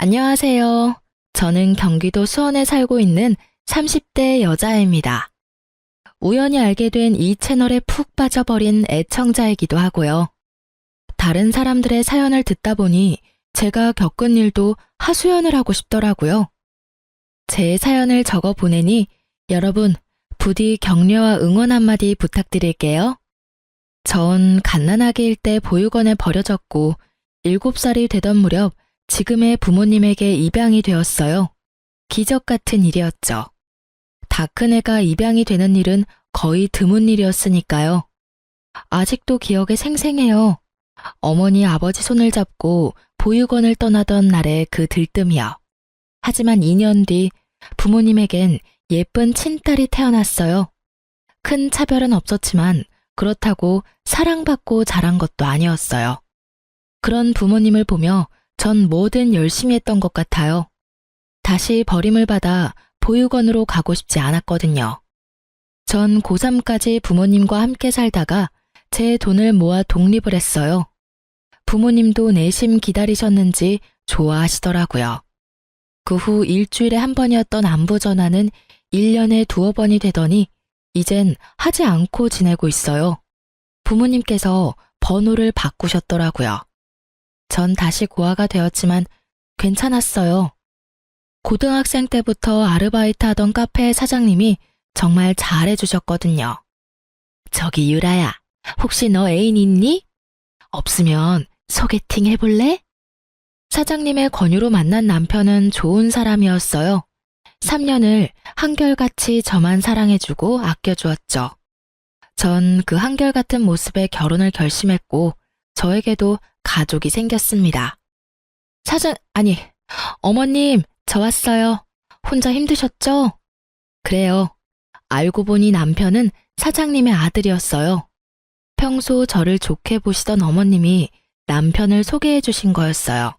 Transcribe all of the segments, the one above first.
안녕하세요. 저는 경기도 수원에 살고 있는 30대 여자입니다. 우연히 알게 된 이 채널에 푹 빠져버린 애청자이기도 하고요. 다른 사람들의 사연을 듣다 보니 제가 겪은 일도 하소연을 하고 싶더라고요. 제 사연을 적어 보내니 여러분 부디 격려와 응원 한마디 부탁드릴게요. 전 갓난아기일 때 보육원에 버려졌고 7살이 되던 무렵 지금의 부모님에게 입양이 되었어요. 기적 같은 일이었죠. 다 큰 애가 입양이 되는 일은 거의 드문 일이었으니까요. 아직도 기억에 생생해요. 어머니 아버지 손을 잡고 보육원을 떠나던 날의 그 들뜸이요. 하지만 2년 뒤 부모님에겐 예쁜 친딸이 태어났어요. 큰 차별은 없었지만 그렇다고 사랑받고 자란 것도 아니었어요. 그런 부모님을 보며 전 뭐든 열심히 했던 것 같아요. 다시 버림을 받아 보육원으로 가고 싶지 않았거든요. 전 고3까지 부모님과 함께 살다가 제 돈을 모아 독립을 했어요. 부모님도 내심 기다리셨는지 좋아하시더라고요. 그 후 일주일에 한 번이었던 안부 전화는 1년에 2번이 되더니 이젠 하지 않고 지내고 있어요. 부모님께서 번호를 바꾸셨더라고요. 전 다시 고아가 되었지만 괜찮았어요. 고등학생 때부터 아르바이트 하던 카페 사장님이 정말 잘해주셨거든요. 저기 유라야, 혹시 너 애인 있니? 없으면 소개팅 해볼래? 사장님의 권유로 만난 남편은 좋은 사람이었어요. 3년을 한결같이 저만 사랑해주고 아껴주었죠. 전 그 한결같은 모습에 결혼을 결심했고 저에게도 가족이 생겼습니다. 어머님, 저 왔어요. 혼자 힘드셨죠? 그래요. 알고 보니 남편은 사장님의 아들이었어요. 평소 저를 좋게 보시던 어머님이 남편을 소개해 주신 거였어요.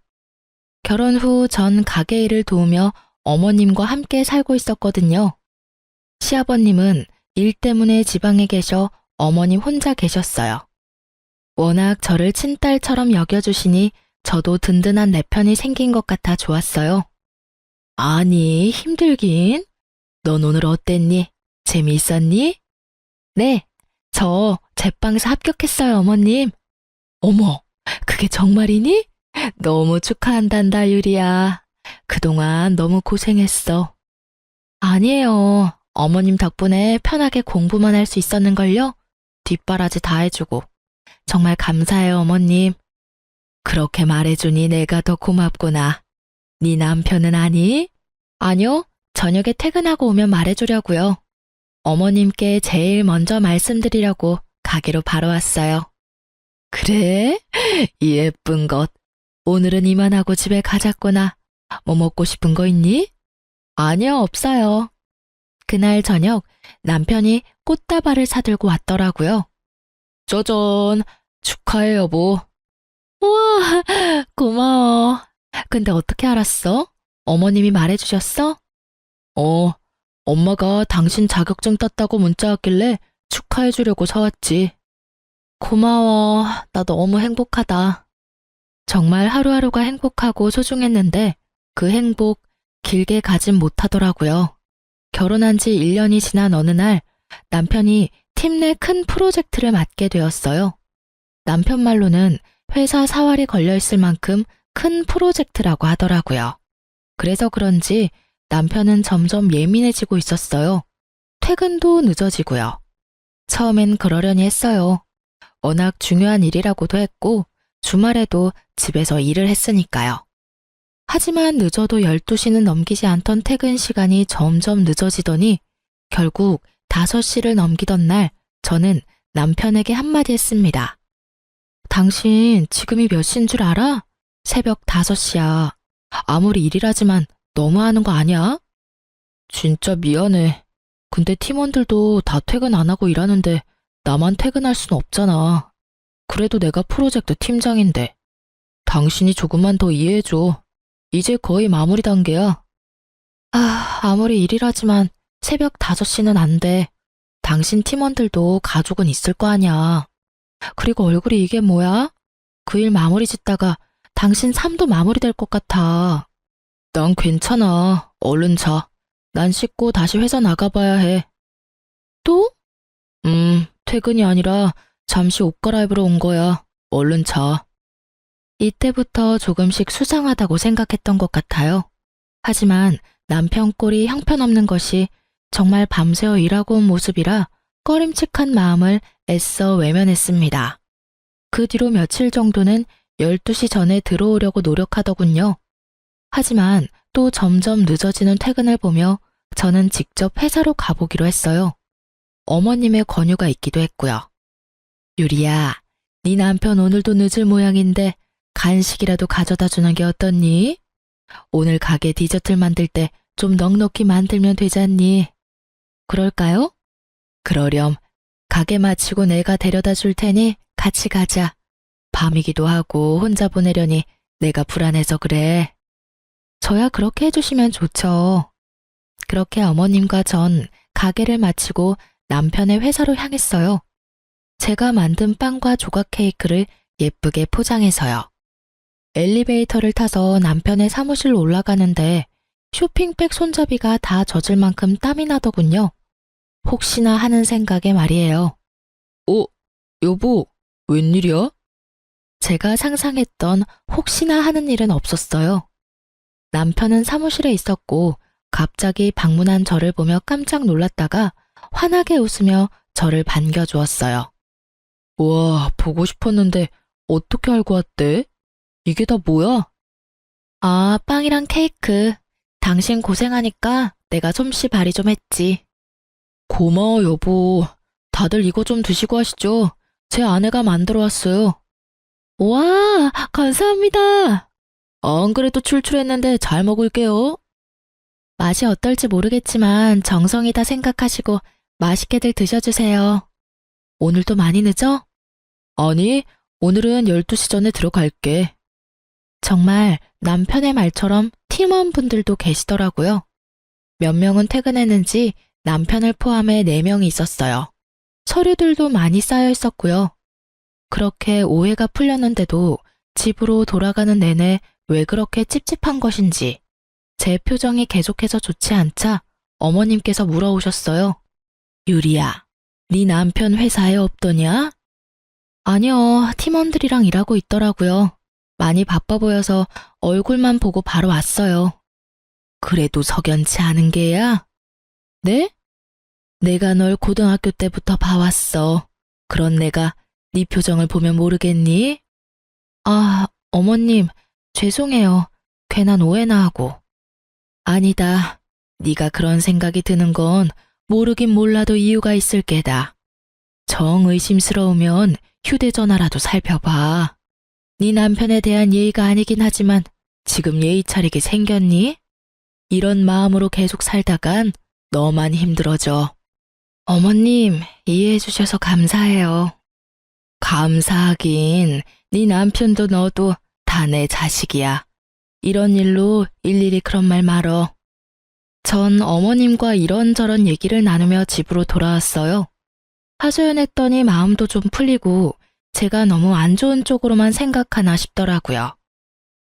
결혼 후 전 가게 일을 도우며 어머님과 함께 살고 있었거든요. 시아버님은 일 때문에 지방에 계셔 어머님 혼자 계셨어요. 워낙 저를 친딸처럼 여겨주시니 저도 든든한 내 편이 생긴 것 같아 좋았어요. 아니, 힘들긴. 넌 오늘 어땠니? 재미있었니? 네, 저 제빵에서 합격했어요, 어머님. 어머, 그게 정말이니? 너무 축하한단다, 유리야. 그동안 너무 고생했어. 아니에요. 어머님 덕분에 편하게 공부만 할 수 있었는걸요? 뒷바라지 다 해주고. 정말 감사해요, 어머님. 그렇게 말해주니 내가 더 고맙구나. 네 남편은 아니? 아니요, 저녁에 퇴근하고 오면 말해주려고요. 어머님께 제일 먼저 말씀드리려고 가게로 바로 왔어요. 그래? 이 예쁜 것. 오늘은 이만하고 집에 가자꾸나. 뭐 먹고 싶은 거 있니? 아니요, 없어요. 그날 저녁 남편이 꽃다발을 사들고 왔더라고요. 짜잔, 축하해 여보. 우와, 고마워. 근데 어떻게 알았어? 어머님이 말해주셨어? 엄마가 당신 자격증 땄다고 문자 왔길래 축하해주려고 사왔지. 고마워. 나 너무 행복하다. 정말 하루하루가 행복하고 소중했는데 그 행복 길게 가진 못하더라고요. 결혼한 지 1년이 지난 어느 날 남편이 팀 내 큰 프로젝트를 맡게 되었어요. 남편 말로는 회사 사활이 걸려있을 만큼 큰 프로젝트라고 하더라고요. 그래서 그런지 남편은 점점 예민해지고 있었어요. 퇴근도 늦어지고요. 처음엔 그러려니 했어요. 워낙 중요한 일이라고도 했고 주말에도 집에서 일을 했으니까요. 하지만 늦어도 12시는 넘기지 않던 퇴근 시간이 점점 늦어지더니 결국 5시를 넘기던 날 저는 남편에게 한마디 했습니다. 당신 지금이 몇 시인 줄 알아? 새벽 5시야. 아무리 일이라지만 너무하는 거 아니야? 진짜 미안해. 근데 팀원들도 다 퇴근 안 하고 일하는데 나만 퇴근할 순 없잖아. 그래도 내가 프로젝트 팀장인데. 당신이 조금만 더 이해해줘. 이제 거의 마무리 단계야. 아무리 일이라지만 새벽 5시는 안 돼. 당신 팀원들도 가족은 있을 거 아니야. 그리고 얼굴이 이게 뭐야? 그 일 마무리 짓다가 당신 삶도 마무리될 것 같아. 난 괜찮아. 얼른 자. 난 씻고 다시 회사 나가봐야 해. 또? 퇴근이 아니라 잠시 옷 갈아입으러 온 거야. 얼른 자. 이때부터 조금씩 수상하다고 생각했던 것 같아요. 하지만 남편 꼴이 형편없는 것이 정말 밤새워 일하고 온 모습이라 꺼림칙한 마음을 애써 외면했습니다. 그 뒤로 며칠 정도는 12시 전에 들어오려고 노력하더군요. 하지만 또 점점 늦어지는 퇴근을 보며 저는 직접 회사로 가보기로 했어요. 어머님의 권유가 있기도 했고요. 유리야, 네 남편 오늘도 늦을 모양인데 간식이라도 가져다 주는 게 어떻니? 오늘 가게 디저트를 만들 때 좀 넉넉히 만들면 되잖니? 그럴까요? 그러렴. 가게 마치고 내가 데려다 줄 테니 같이 가자. 밤이기도 하고 혼자 보내려니 내가 불안해서 그래. 저야 그렇게 해주시면 좋죠. 그렇게 어머님과 전 가게를 마치고 남편의 회사로 향했어요. 제가 만든 빵과 조각 케이크를 예쁘게 포장해서요. 엘리베이터를 타서 남편의 사무실로 올라가는데 쇼핑백 손잡이가 다 젖을 만큼 땀이 나더군요. 혹시나 하는 생각에 말이에요. 여보, 웬일이야? 제가 상상했던 혹시나 하는 일은 없었어요. 남편은 사무실에 있었고 갑자기 방문한 저를 보며 깜짝 놀랐다가 환하게 웃으며 저를 반겨주었어요. 우와, 보고 싶었는데 어떻게 알고 왔대? 이게 다 뭐야? 아, 빵이랑 케이크. 당신 고생하니까 내가 솜씨 발휘 좀 했지. 고마워, 여보. 다들 이거 좀 드시고 하시죠. 제 아내가 만들어 왔어요. 와, 감사합니다. 안 그래도 출출했는데 잘 먹을게요. 맛이 어떨지 모르겠지만 정성이다 생각하시고 맛있게들 드셔주세요. 오늘도 많이 늦어? 아니, 오늘은 12시 전에 들어갈게. 정말 남편의 말처럼 팀원분들도 계시더라고요. 몇 명은 퇴근했는지 남편을 포함해 4명이 있었어요. 서류들도 많이 쌓여 있었고요. 그렇게 오해가 풀렸는데도 집으로 돌아가는 내내 왜 그렇게 찝찝한 것인지 제 표정이 계속해서 좋지 않자 어머님께서 물어오셨어요. 유리야, 네 남편 회사에 없더냐? 아니요, 팀원들이랑 일하고 있더라고요. 많이 바빠 보여서 얼굴만 보고 바로 왔어요. 그래도 석연치 않은 게야? 네? 내가 널 고등학교 때부터 봐왔어. 그런 내가 네 표정을 보면 모르겠니? 아, 어머님, 죄송해요. 괜한 오해나 하고. 아니다. 네가 그런 생각이 드는 건 모르긴 몰라도 이유가 있을 게다. 정 의심스러우면 휴대전화라도 살펴봐. 네 남편에 대한 예의가 아니긴 하지만 지금 예의 차리게 생겼니? 이런 마음으로 계속 살다간 너만 힘들어져. 어머님, 이해해 주셔서 감사해요. 감사하긴, 네 남편도 너도 다 내 자식이야. 이런 일로 일일이 그런 말 말어. 전 어머님과 이런저런 얘기를 나누며 집으로 돌아왔어요. 하소연했더니 마음도 좀 풀리고 제가 너무 안 좋은 쪽으로만 생각하나 싶더라고요.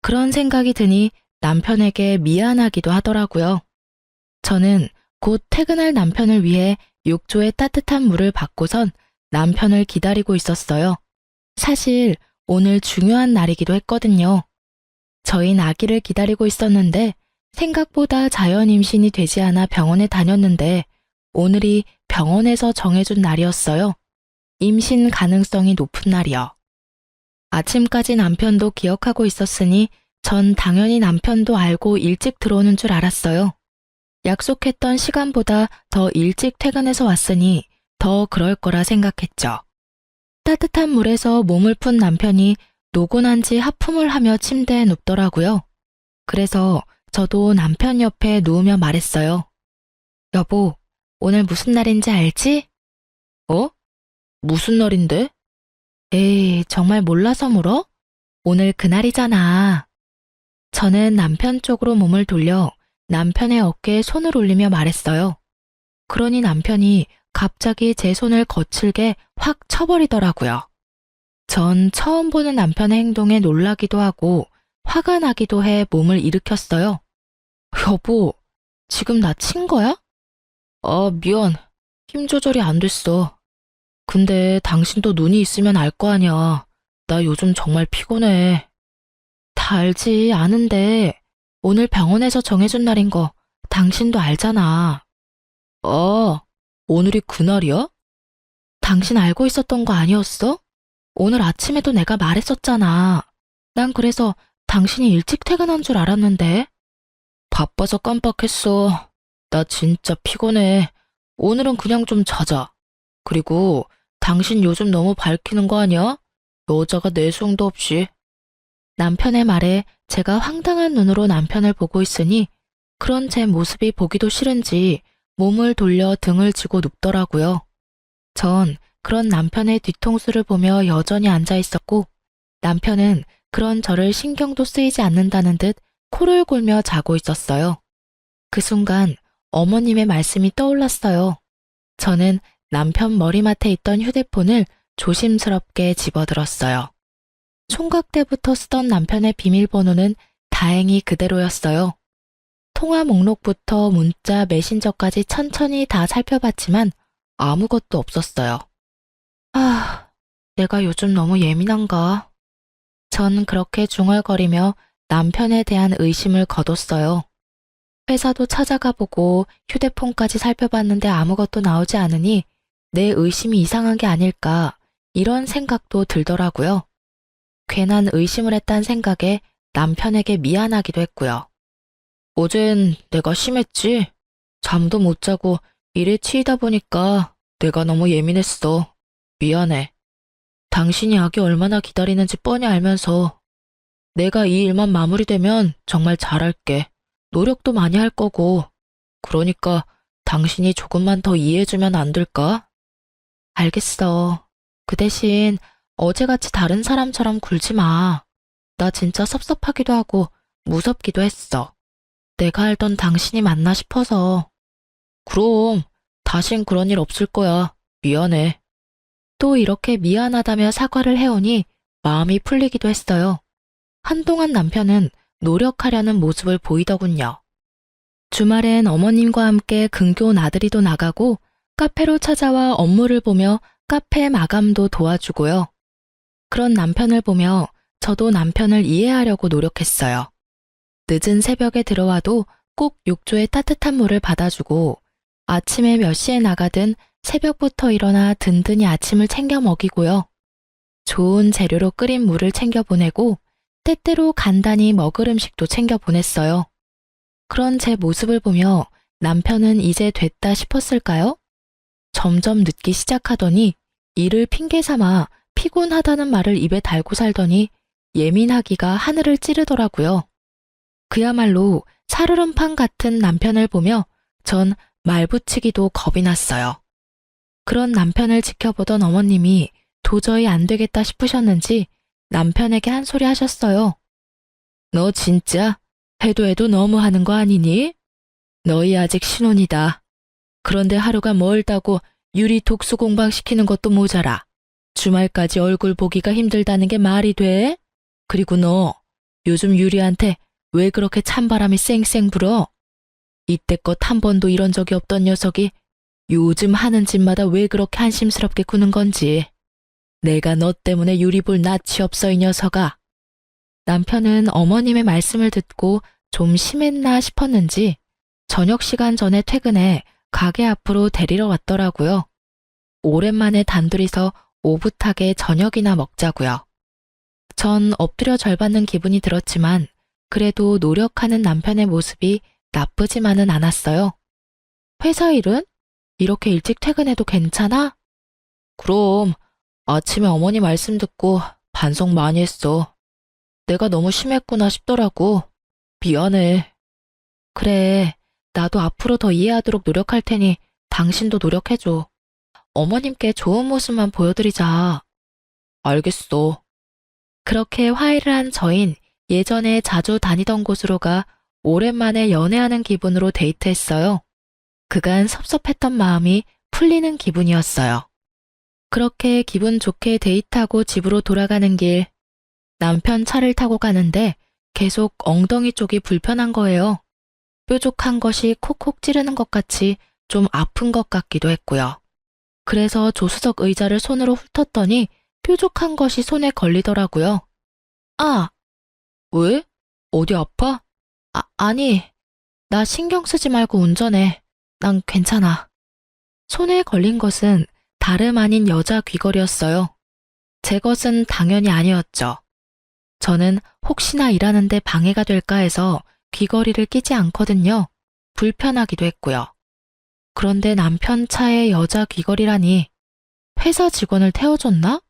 그런 생각이 드니 남편에게 미안하기도 하더라고요. 저는 곧 퇴근할 남편을 위해 욕조에 따뜻한 물을 받고선 남편을 기다리고 있었어요. 사실 오늘 중요한 날이기도 했거든요. 저희 아기를 기다리고 있었는데 생각보다 자연 임신이 되지 않아 병원에 다녔는데 오늘이 병원에서 정해준 날이었어요. 임신 가능성이 높은 날이요. 아침까지 남편도 기억하고 있었으니 전 당연히 남편도 알고 일찍 들어오는 줄 알았어요. 약속했던 시간보다 더 일찍 퇴근해서 왔으니 더 그럴 거라 생각했죠. 따뜻한 물에서 몸을 푼 남편이 노곤한지 하품을 하며 침대에 눕더라고요. 그래서 저도 남편 옆에 누우며 말했어요. 여보, 오늘 무슨 날인지 알지? 무슨 날인데? 에이, 정말 몰라서 물어? 오늘 그날이잖아. 저는 남편 쪽으로 몸을 돌려 남편의 어깨에 손을 올리며 말했어요. 그러니 남편이 갑자기 제 손을 거칠게 확 쳐버리더라고요. 전 처음 보는 남편의 행동에 놀라기도 하고 화가 나기도 해 몸을 일으켰어요. 여보, 지금 나 친 거야? 미안. 힘 조절이 안 됐어. 근데 당신도 눈이 있으면 알 거 아니야. 나 요즘 정말 피곤해. 다 알지, 아는데. 오늘 병원에서 정해준 날인 거 당신도 알잖아. 오늘이 그날이야? 당신 알고 있었던 거 아니었어? 오늘 아침에도 내가 말했었잖아. 난 그래서 당신이 일찍 퇴근한 줄 알았는데. 바빠서 깜빡했어. 나 진짜 피곤해. 오늘은 그냥 좀 자자. 그리고 당신 요즘 너무 밝히는 거 아니야? 여자가 내숭도 없이. 남편의 말에 제가 황당한 눈으로 남편을 보고 있으니 그런 제 모습이 보기도 싫은지 몸을 돌려 등을 쥐고 눕더라고요. 전 그런 남편의 뒤통수를 보며 여전히 앉아 있었고 남편은 그런 저를 신경도 쓰이지 않는다는 듯 코를 골며 자고 있었어요. 그 순간 어머님의 말씀이 떠올랐어요. 저는 남편 머리맡에 있던 휴대폰을 조심스럽게 집어들었어요. 총각 때부터 쓰던 남편의 비밀번호는 다행히 그대로였어요. 통화 목록부터 문자, 메신저까지 천천히 다 살펴봤지만 아무것도 없었어요. 내가 요즘 너무 예민한가? 전 그렇게 중얼거리며 남편에 대한 의심을 거뒀어요. 회사도 찾아가 보고 휴대폰까지 살펴봤는데 아무것도 나오지 않으니 내 의심이 이상한 게 아닐까 이런 생각도 들더라고요. 괜한 의심을 했다는 생각에 남편에게 미안하기도 했고요. 어젠 내가 심했지? 잠도 못 자고 일에 치이다 보니까 내가 너무 예민했어. 미안해. 당신이 아기 얼마나 기다리는지 뻔히 알면서 내가 이 일만 마무리되면 정말 잘할게. 노력도 많이 할 거고. 그러니까 당신이 조금만 더 이해해주면 안 될까? 알겠어. 그 대신 어제같이 다른 사람처럼 굴지 마. 나 진짜 섭섭하기도 하고 무섭기도 했어. 내가 알던 당신이 맞나 싶어서. 그럼 다신 그런 일 없을 거야. 미안해. 또 이렇게 미안하다며 사과를 해오니 마음이 풀리기도 했어요. 한동안 남편은 노력하려는 모습을 보이더군요. 주말엔 어머님과 함께 근교 나들이도 나가고 카페로 찾아와 업무를 보며 카페 마감도 도와주고요. 그런 남편을 보며 저도 남편을 이해하려고 노력했어요. 늦은 새벽에 들어와도 꼭 욕조에 따뜻한 물을 받아주고 아침에 몇 시에 나가든 새벽부터 일어나 든든히 아침을 챙겨 먹이고요. 좋은 재료로 끓인 물을 챙겨 보내고 때때로 간단히 먹을 음식도 챙겨 보냈어요. 그런 제 모습을 보며 남편은 이제 됐다 싶었을까요? 점점 늦기 시작하더니 일을 핑계 삼아 피곤하다는 말을 입에 달고 살더니 예민하기가 하늘을 찌르더라고요. 그야말로 살얼음판 같은 남편을 보며 전 말붙이기도 겁이 났어요. 그런 남편을 지켜보던 어머님이 도저히 안 되겠다 싶으셨는지 남편에게 한 소리 하셨어요. 너 진짜 해도 너무 하는 거 아니니? 너희 아직 신혼이다. 그런데 하루가 멀다고 유리 독수 공방시키는 것도 모자라. 주말까지 얼굴 보기가 힘들다는 게 말이 돼? 그리고 너 요즘 유리한테 왜 그렇게 찬바람이 쌩쌩 불어? 이때껏 한 번도 이런 적이 없던 녀석이 요즘 하는 짓마다 왜 그렇게 한심스럽게 구는 건지. 내가 너 때문에 유리 볼 낯이 없어 이 녀석아. 남편은 어머님의 말씀을 듣고 좀 심했나 싶었는지 저녁 시간 전에 퇴근해 가게 앞으로 데리러 왔더라고요. 오랜만에 단둘이서 오붓하게 저녁이나 먹자고요. 전 엎드려 절받는 기분이 들었지만 그래도 노력하는 남편의 모습이 나쁘지만은 않았어요. 회사 일은? 이렇게 일찍 퇴근해도 괜찮아? 그럼 아침에 어머니 말씀 듣고 반성 많이 했어. 내가 너무 심했구나 싶더라고. 미안해. 그래, 나도 앞으로 더 이해하도록 노력할 테니 당신도 노력해줘. 어머님께 좋은 모습만 보여드리자. 알겠어. 그렇게 화해를 한 저흰 예전에 자주 다니던 곳으로 가 오랜만에 연애하는 기분으로 데이트했어요. 그간 섭섭했던 마음이 풀리는 기분이었어요. 그렇게 기분 좋게 데이트하고 집으로 돌아가는 길, 남편 차를 타고 가는데 계속 엉덩이 쪽이 불편한 거예요. 뾰족한 것이 콕콕 찌르는 것 같이 좀 아픈 것 같기도 했고요. 그래서 조수석 의자를 손으로 훑었더니 뾰족한 것이 손에 걸리더라고요. 아, 왜? 어디 아파? 아니, 나 신경 쓰지 말고 운전해. 난 괜찮아. 손에 걸린 것은 다름 아닌 여자 귀걸이였어요. 제 것은 당연히 아니었죠. 저는 혹시나 일하는데 방해가 될까 해서 귀걸이를 끼지 않거든요. 불편하기도 했고요. 그런데 남편 차에 여자 귀걸이라니 회사 직원을 태워줬나?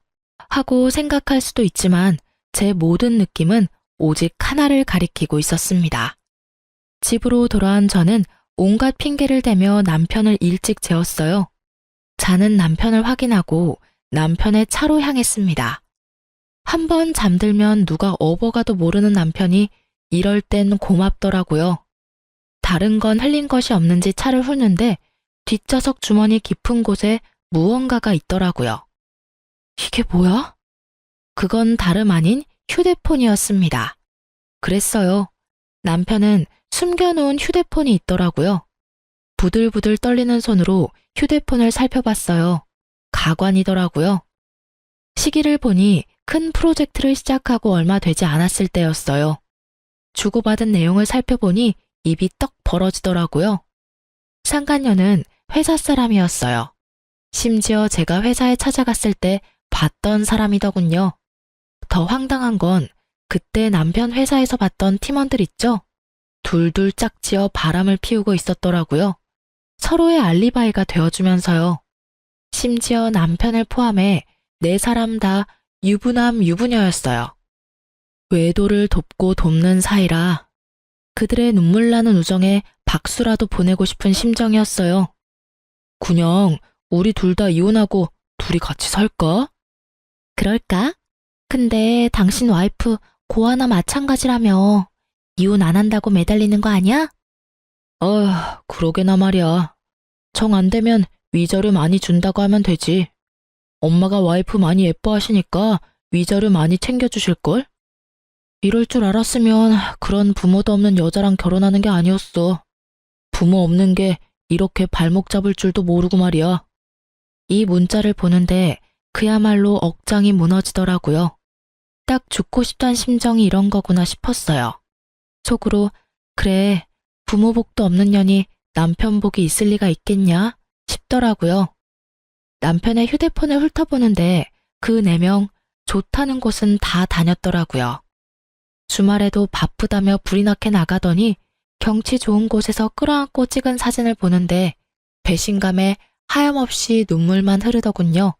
하고 생각할 수도 있지만 제 모든 느낌은 오직 하나를 가리키고 있었습니다. 집으로 돌아온 저는 온갖 핑계를 대며 남편을 일찍 재웠어요. 자는 남편을 확인하고 남편의 차로 향했습니다. 한번 잠들면 누가 업어가도 모르는 남편이 이럴 땐 고맙더라고요. 다른 건 흘린 것이 없는지 차를 훑는데 뒷좌석 주머니 깊은 곳에 무언가가 있더라고요. 이게 뭐야? 그건 다름 아닌 휴대폰이었습니다. 그랬어요. 남편은 숨겨놓은 휴대폰이 있더라고요. 부들부들 떨리는 손으로 휴대폰을 살펴봤어요. 가관이더라고요. 시기를 보니 큰 프로젝트를 시작하고 얼마 되지 않았을 때였어요. 주고받은 내용을 살펴보니 입이 떡 벌어지더라고요. 상간녀는 회사 사람이었어요. 심지어 제가 회사에 찾아갔을 때 봤던 사람이더군요. 더 황당한 건 그때 남편 회사에서 봤던 팀원들 있죠? 둘둘 짝지어 바람을 피우고 있었더라고요. 서로의 알리바이가 되어주면서요. 심지어 남편을 포함해 4사람 다 유부남 유부녀였어요. 외도를 돕고 돕는 사이라 그들의 눈물나는 우정에 박수라도 보내고 싶은 심정이었어요. 그냥 우리 둘 다 이혼하고 둘이 같이 살까? 그럴까? 근데 당신 와이프 고아나 마찬가지라며 이혼 안 한다고 매달리는 거 아니야? 그러게나 말이야. 정 안 되면 위자료 많이 준다고 하면 되지. 엄마가 와이프 많이 예뻐하시니까 위자료 많이 챙겨주실걸? 이럴 줄 알았으면 그런 부모도 없는 여자랑 결혼하는 게 아니었어. 부모 없는 게 이렇게 발목 잡을 줄도 모르고 말이야. 이 문자를 보는데 그야말로 억장이 무너지더라고요. 딱 죽고 싶다는 심정이 이런 거구나 싶었어요. 속으로 그래, 부모 복도 없는 년이 남편 복이 있을 리가 있겠냐 싶더라고요. 남편의 휴대폰을 훑어보는데 그 4명 좋다는 곳은 다 다녔더라고요. 주말에도 바쁘다며 불이 나게 나가더니 경치 좋은 곳에서 끌어안고 찍은 사진을 보는데 배신감에 하염없이 눈물만 흐르더군요.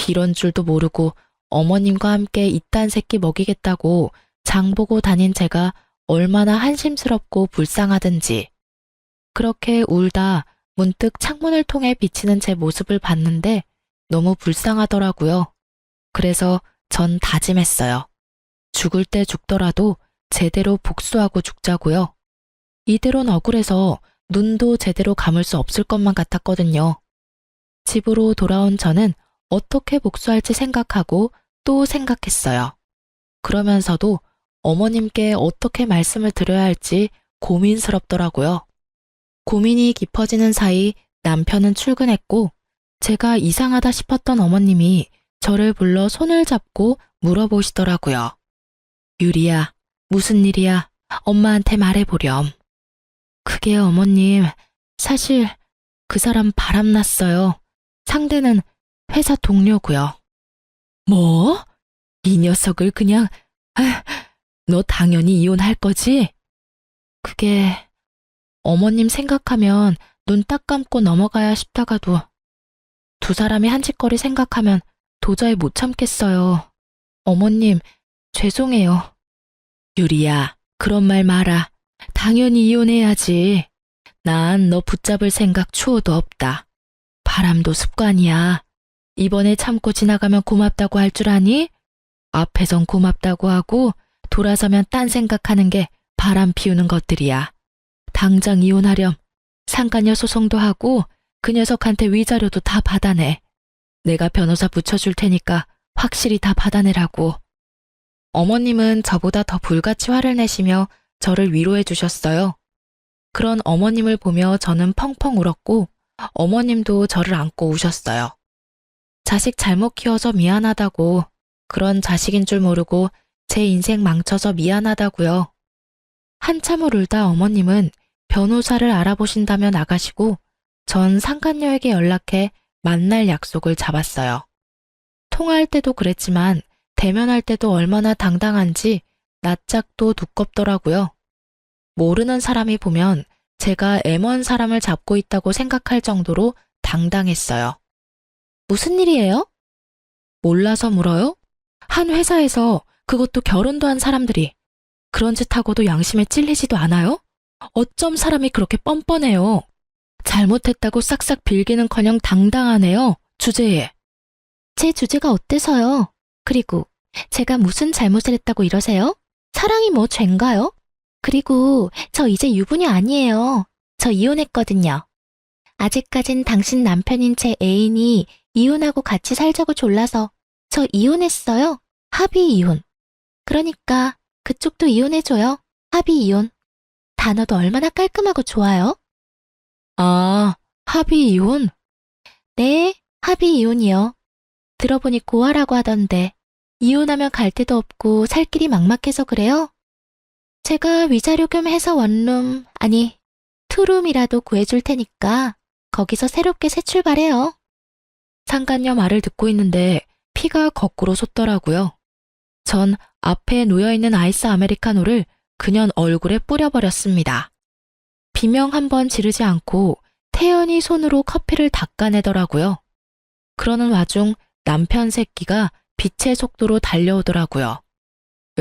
이런 줄도 모르고 어머님과 함께 이딴 새끼 먹이겠다고 장보고 다닌 제가 얼마나 한심스럽고 불쌍하든지. 그렇게 울다 문득 창문을 통해 비치는 제 모습을 봤는데 너무 불쌍하더라고요. 그래서 전 다짐했어요. 죽을 때 죽더라도 제대로 복수하고 죽자고요. 이대로는 억울해서 눈도 제대로 감을 수 없을 것만 같았거든요. 집으로 돌아온 저는 어떻게 복수할지 생각하고 또 생각했어요. 그러면서도 어머님께 어떻게 말씀을 드려야 할지 고민스럽더라고요. 고민이 깊어지는 사이 남편은 출근했고 제가 이상하다 싶었던 어머님이 저를 불러 손을 잡고 물어보시더라고요. 유리야, 무슨 일이야? 엄마한테 말해보렴. 그게 어머님, 사실 그 사람 바람났어요. 상대는 회사 동료고요. 뭐? 이 녀석을 그냥... 너 당연히 이혼할 거지? 그게... 어머님 생각하면 눈 딱 감고 넘어가야 싶다가도 두 사람이 한 짓거리 생각하면 도저히 못 참겠어요. 어머님, 죄송해요. 유리야, 그런 말 마라. 당연히 이혼해야지. 난 너 붙잡을 생각 추호도 없다. 바람도 습관이야. 이번에 참고 지나가면 고맙다고 할 줄 아니? 앞에선 고맙다고 하고 돌아서면 딴 생각하는 게 바람 피우는 것들이야. 당장 이혼하렴. 상간녀 소송도 하고 그 녀석한테 위자료도 다 받아내. 내가 변호사 붙여줄 테니까 확실히 다 받아내라고. 어머님은 저보다 더 불같이 화를 내시며 저를 위로해 주셨어요. 그런 어머님을 보며 저는 펑펑 울었고 어머님도 저를 안고 우셨어요. 자식 잘못 키워서 미안하다고, 그런 자식인 줄 모르고 제 인생 망쳐서 미안하다고요. 한참을 울다 어머님은 변호사를 알아보신다며 나가시고 전 상간녀에게 연락해 만날 약속을 잡았어요. 통화할 때도 그랬지만 대면할 때도 얼마나 당당한지 낯짝도 두껍더라고요. 모르는 사람이 보면 제가 M1 사람을 잡고 있다고 생각할 정도로 당당했어요. 무슨 일이에요? 몰라서 물어요? 한 회사에서, 그것도 결혼도 한 사람들이 그런 짓 하고도 양심에 찔리지도 않아요? 어쩜 사람이 그렇게 뻔뻔해요? 잘못했다고 싹싹 빌기는커녕 당당하네요, 주제에. 제 주제가 어때서요? 그리고 제가 무슨 잘못을 했다고 이러세요? 사랑이 뭐 죄인가요? 그리고 저 이제 유부녀 아니에요. 저 이혼했거든요. 아직까진 당신 남편인 제 애인이 이혼하고 같이 살자고 졸라서 저 이혼했어요. 합의 이혼. 그러니까 그쪽도 이혼해줘요. 합의 이혼. 단어도 얼마나 깔끔하고 좋아요. 아, 합의 이혼? 네, 합의 이혼이요. 들어보니 고아라고 하던데 이혼하면 갈 데도 없고 살 길이 막막해서 그래요? 제가 위자료 겸 해서 원룸, 아니 투룸이라도 구해줄 테니까 거기서 새롭게 새 출발해요. 상간녀 말을 듣고 있는데 피가 거꾸로 솟더라고요. 전 앞에 놓여있는 아이스 아메리카노를 그년 얼굴에 뿌려버렸습니다. 비명 한 번 지르지 않고 태연히 손으로 커피를 닦아내더라고요. 그러는 와중 남편 새끼가 빛의 속도로 달려오더라고요.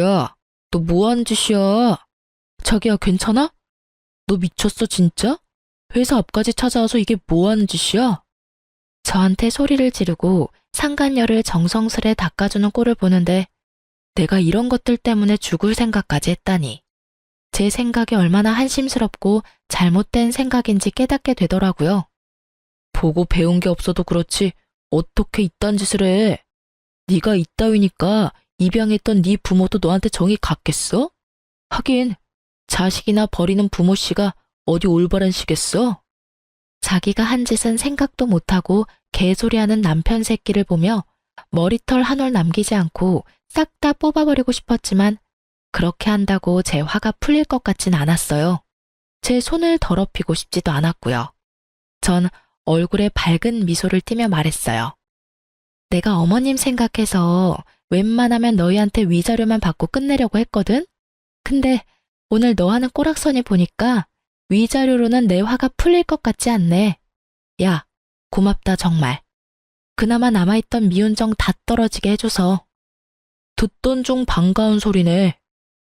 야, 너 뭐하는 짓이야? 자기야, 괜찮아? 너 미쳤어 진짜? 회사 앞까지 찾아와서 이게 뭐하는 짓이야? 저한테 소리를 지르고 상간녀를 정성스레 닦아주는 꼴을 보는데 내가 이런 것들 때문에 죽을 생각까지 했다니. 제 생각이 얼마나 한심스럽고 잘못된 생각인지 깨닫게 되더라고요. 보고 배운 게 없어도 그렇지 어떻게 이딴 짓을 해? 네가 이따위니까 입양했던 네 부모도 너한테 정이 갔겠어? 하긴 자식이나 버리는 부모씨가 어디 올바른 시겠어? 자기가 한 짓은 생각도 못하고 개소리하는 남편 새끼를 보며 머리털 한 올 남기지 않고 싹 다 뽑아버리고 싶었지만 그렇게 한다고 제 화가 풀릴 것 같진 않았어요. 제 손을 더럽히고 싶지도 않았고요. 전 얼굴에 밝은 미소를 띠며 말했어요. 내가 어머님 생각해서 웬만하면 너희한테 위자료만 받고 끝내려고 했거든? 근데 오늘 너 하는 꼬락서니 보니까 위자료로는 내 화가 풀릴 것 같지 않네. 야, 고맙다 정말. 그나마 남아있던 미운정 다 떨어지게 해줘서. 듣던 중 반가운 소리네.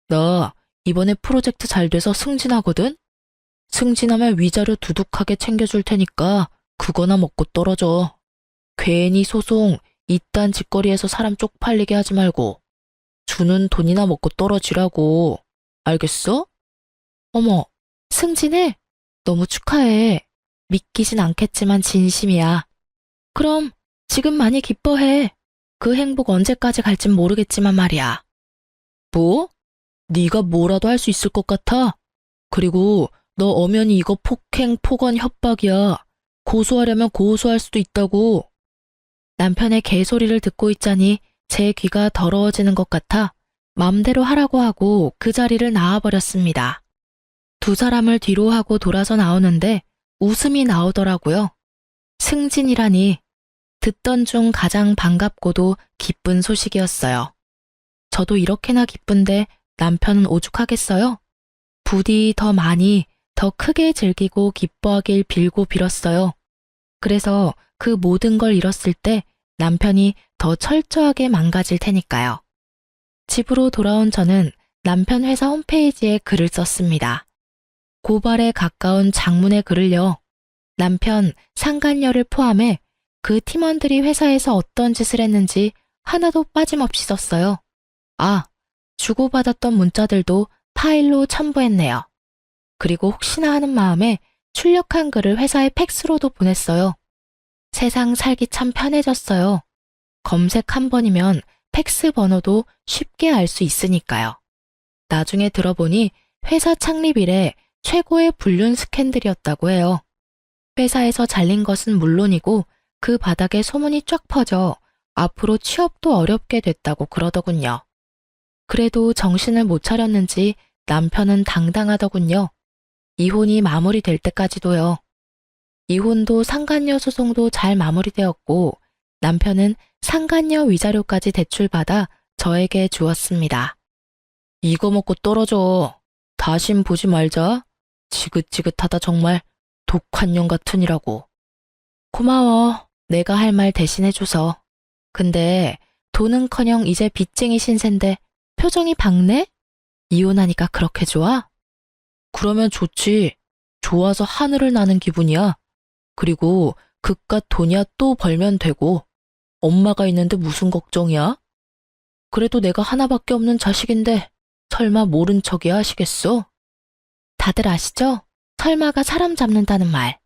나 이번에 프로젝트 잘 돼서 승진하거든? 승진하면 위자료 두둑하게 챙겨줄 테니까 그거나 먹고 떨어져. 괜히 소송, 이딴 짓거리에서 사람 쪽팔리게 하지 말고 주는 돈이나 먹고 떨어지라고. 알겠어? 어머, 승진해? 너무 축하해. 믿기진 않겠지만 진심이야. 그럼 지금 많이 기뻐해. 그 행복 언제까지 갈진 모르겠지만 말이야. 뭐? 네가 뭐라도 할 수 있을 것 같아? 그리고 너 엄연히 이거 폭행, 폭언, 협박이야. 고소하려면 고소할 수도 있다고. 남편의 개소리를 듣고 있자니 제 귀가 더러워지는 것 같아 맘대로 하라고 하고 그 자리를 나와버렸습니다. 두 사람을 뒤로 하고 돌아서 나오는데 웃음이 나오더라고요. 승진이라니. 듣던 중 가장 반갑고도 기쁜 소식이었어요. 저도 이렇게나 기쁜데 남편은 오죽하겠어요? 부디 더 많이, 더 크게 즐기고 기뻐하길 빌고 빌었어요. 그래서 그 모든 걸 잃었을 때 남편이 더 철저하게 망가질 테니까요. 집으로 돌아온 저는 남편 회사 홈페이지에 글을 썼습니다. 고발에 가까운 장문의 글을요. 남편, 상간녀를 포함해 그 팀원들이 회사에서 어떤 짓을 했는지 하나도 빠짐없이 썼어요. 아, 주고받았던 문자들도 파일로 첨부했네요. 그리고 혹시나 하는 마음에 출력한 글을 회사에 팩스로도 보냈어요. 세상 살기 참 편해졌어요. 검색 한 번이면 팩스 번호도 쉽게 알 수 있으니까요. 나중에 들어보니 회사 창립 이래 최고의 불륜 스캔들이었다고 해요. 회사에서 잘린 것은 물론이고 그 바닥에 소문이 쫙 퍼져 앞으로 취업도 어렵게 됐다고 그러더군요. 그래도 정신을 못 차렸는지 남편은 당당하더군요. 이혼이 마무리될 때까지도요. 이혼도 상간녀 소송도 잘 마무리되었고 남편은 상간녀 위자료까지 대출받아 저에게 주었습니다. 이거 먹고 떨어져. 다신 보지 말자. 지긋지긋하다 정말. 독한 년 같으니라고. 고마워. 내가 할 말 대신해줘서. 근데 돈은커녕 이제 빚쟁이 신세인데 표정이 밝네? 이혼하니까 그렇게 좋아? 그러면 좋지. 좋아서 하늘을 나는 기분이야. 그리고 그깟 돈이야 또 벌면 되고. 엄마가 있는데 무슨 걱정이야? 그래도 내가 하나밖에 없는 자식인데 설마 모른 척이야 하시겠어? 다들 아시죠? 설마가 사람 잡는다는 말.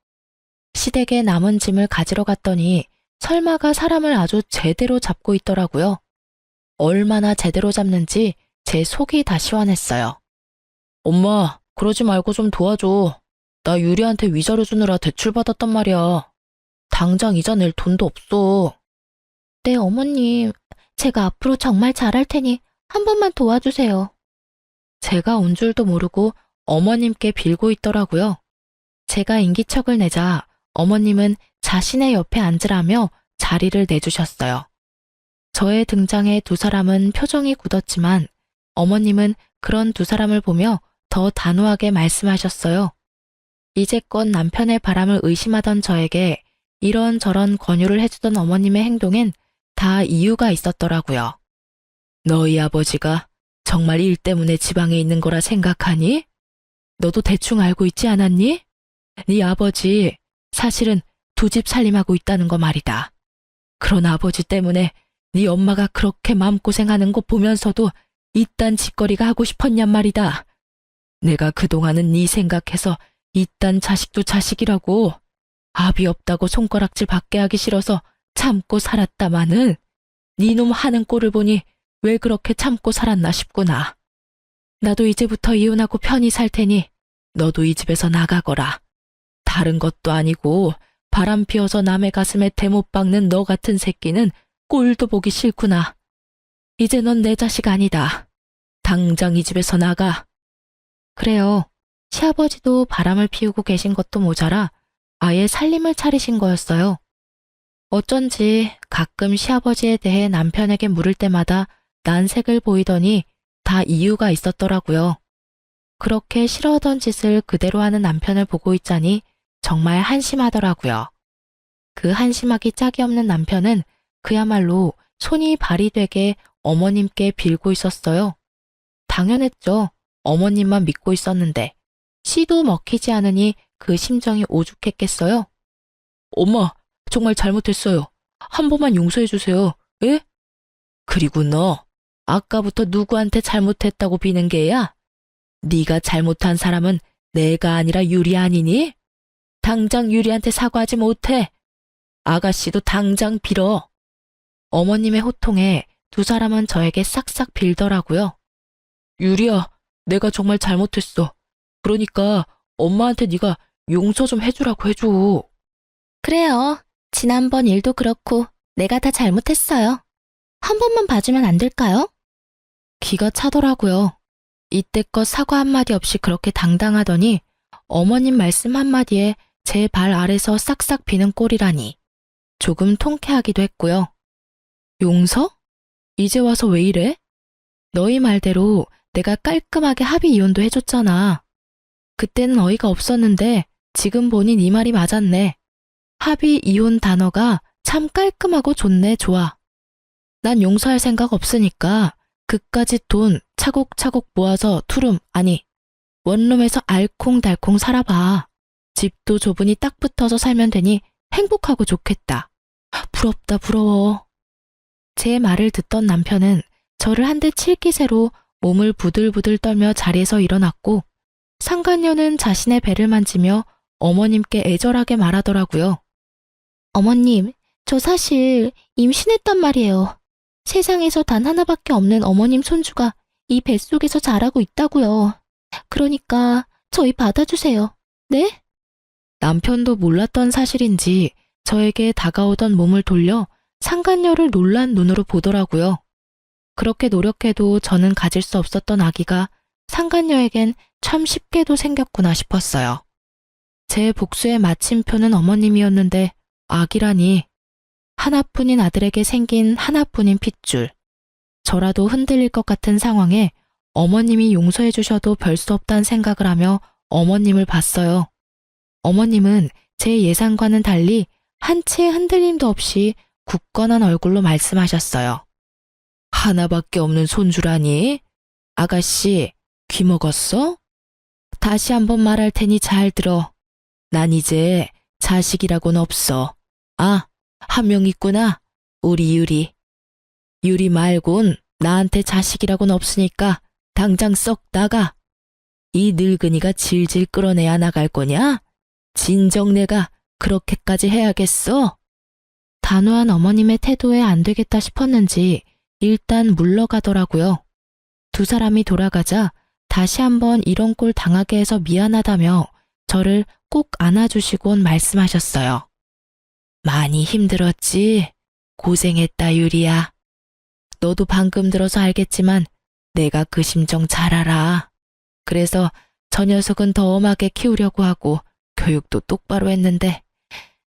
시댁에 남은 짐을 가지러 갔더니 설마가 사람을 아주 제대로 잡고 있더라고요. 얼마나 제대로 잡는지 제 속이 다 시원했어요. 엄마, 그러지 말고 좀 도와줘. 나 유리한테 위자료 주느라 대출받았단 말이야. 당장 이자 낼 돈도 없어. 네, 어머님. 제가 앞으로 정말 잘할 테니 한 번만 도와주세요. 제가 온 줄도 모르고 어머님께 빌고 있더라고요. 제가 인기척을 내자 어머님은 자신의 옆에 앉으라며 자리를 내주셨어요. 저의 등장에 두 사람은 표정이 굳었지만 어머님은 그런 두 사람을 보며 더 단호하게 말씀하셨어요. 이제껏 남편의 바람을 의심하던 저에게 이런저런 권유를 해주던 어머님의 행동엔 다 이유가 있었더라고요. 너희 아버지가 정말 일 때문에 지방에 있는 거라 생각하니? 너도 대충 알고 있지 않았니? 네 아버지 사실은 두 집 살림하고 있다는 거 말이다. 그런 아버지 때문에 네 엄마가 그렇게 마음고생하는 거 보면서도 이딴 짓거리가 하고 싶었냔 말이다. 내가 그동안은 네 생각해서 이딴 자식도 자식이라고 압이 없다고 손가락질 받게 하기 싫어서 참고 살았다마는 네 놈 하는 꼴을 보니 왜 그렇게 참고 살았나 싶구나. 나도 이제부터 이혼하고 편히 살 테니 너도 이 집에서 나가거라. 다른 것도 아니고 바람 피워서 남의 가슴에 대못 박는 너 같은 새끼는 꼴도 보기 싫구나. 이제 넌 내 자식 아니다. 당장 이 집에서 나가. 그래요. 시아버지도 바람을 피우고 계신 것도 모자라 아예 살림을 차리신 거였어요. 어쩐지 가끔 시아버지에 대해 남편에게 물을 때마다 난색을 보이더니 다 이유가 있었더라고요. 그렇게 싫어하던 짓을 그대로 하는 남편을 보고 있자니 정말 한심하더라고요. 그 한심하기 짝이 없는 남편은 그야말로 손이 발이 되게 어머님께 빌고 있었어요. 당연했죠. 어머님만 믿고 있었는데 씨도 먹히지 않으니 그 심정이 오죽했겠어요. 엄마, 정말 잘못했어요. 한 번만 용서해 주세요. 예? 그리고 너 아까부터 누구한테 잘못했다고 비는 게야? 네가 잘못한 사람은 내가 아니라 유리 아니니? 당장 유리한테 사과하지 못해. 아가씨도 당장 빌어. 어머님의 호통에 두 사람은 저에게 싹싹 빌더라고요. 유리야, 내가 정말 잘못했어. 그러니까 엄마한테 네가 용서 좀 해주라고 해줘. 그래요. 지난번 일도 그렇고 내가 다 잘못했어요. 한 번만 봐주면 안 될까요? 기가 차더라고요. 이때껏 사과 한마디 없이 그렇게 당당하더니 어머님 말씀 한마디에 제 발 아래서 싹싹 비는 꼴이라니 조금 통쾌하기도 했고요. 용서? 이제 와서 왜 이래? 너희 말대로 내가 깔끔하게 합의 이혼도 해줬잖아. 그때는 어이가 없었는데 지금 보니 네 말이 맞았네. 합의 이혼 단어가 참 깔끔하고 좋네. 좋아. 난 용서할 생각 없으니까 그까짓 돈 차곡차곡 모아서 투룸 아니 원룸에서 알콩달콩 살아봐. 집도 좁으니 딱 붙어서 살면 되니 행복하고 좋겠다. 부럽다 부러워. 제 말을 듣던 남편은 저를 한 대 칠 기세로 몸을 부들부들 떨며 자리에서 일어났고 상간녀는 자신의 배를 만지며 어머님께 애절하게 말하더라고요. 어머님, 저 사실 임신했단 말이에요. 세상에서 단 하나밖에 없는 어머님 손주가 이 뱃속에서 자라고 있다고요. 그러니까 저희 받아주세요. 네? 남편도 몰랐던 사실인지 저에게 다가오던 몸을 돌려 상간녀를 놀란 눈으로 보더라고요. 그렇게 노력해도 저는 가질 수 없었던 아기가 상간녀에겐 참 쉽게도 생겼구나 싶었어요. 제 복수의 마침표는 어머님이었는데 아기라니. 하나뿐인 아들에게 생긴 하나뿐인 핏줄. 저라도 흔들릴 것 같은 상황에 어머님이 용서해 주셔도 별 수 없다는 생각을 하며 어머님을 봤어요. 어머님은 제 예상과는 달리 한치의 흔들림도 없이 굳건한 얼굴로 말씀하셨어요. 하나밖에 없는 손주라니? 아가씨, 귀 먹었어? 다시 한번 말할 테니 잘 들어. 난 이제 자식이라고는 없어. 아, 한 명 있구나. 우리 유리. 유리 말곤 나한테 자식이라고는 없으니까 당장 썩 나가. 이 늙은이가 질질 끌어내야 나갈 거냐? 진정 내가 그렇게까지 해야겠어? 단호한 어머님의 태도에 안 되겠다 싶었는지 일단 물러가더라고요. 두 사람이 돌아가자 다시 한번 이런 꼴 당하게 해서 미안하다며 저를 꼭 안아주시곤 말씀하셨어요. 많이 힘들었지? 고생했다, 유리야. 너도 방금 들어서 알겠지만 내가 그 심정 잘 알아. 그래서 저 녀석은 더 엄하게 키우려고 하고 교육도 똑바로 했는데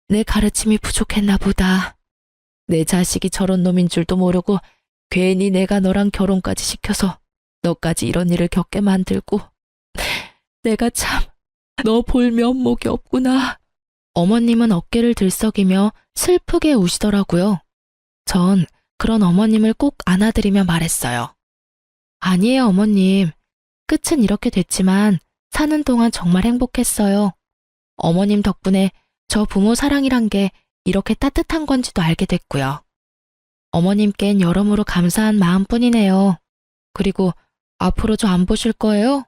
내 가르침이 부족했나 보다. 내 자식이 저런 놈인 줄도 모르고 괜히 내가 너랑 결혼까지 시켜서 너까지 이런 일을 겪게 만들고 내가 참 너 볼 면목이 없구나. 어머님은 어깨를 들썩이며 슬프게 우시더라고요. 전 그런 어머님을 꼭 안아드리며 말했어요. 아니에요, 어머님. 끝은 이렇게 됐지만 사는 동안 정말 행복했어요. 어머님 덕분에 저 부모 사랑이란 게 이렇게 따뜻한 건지도 알게 됐고요. 어머님께는 여러모로 감사한 마음뿐이네요. 그리고 앞으로 저 안 보실 거예요?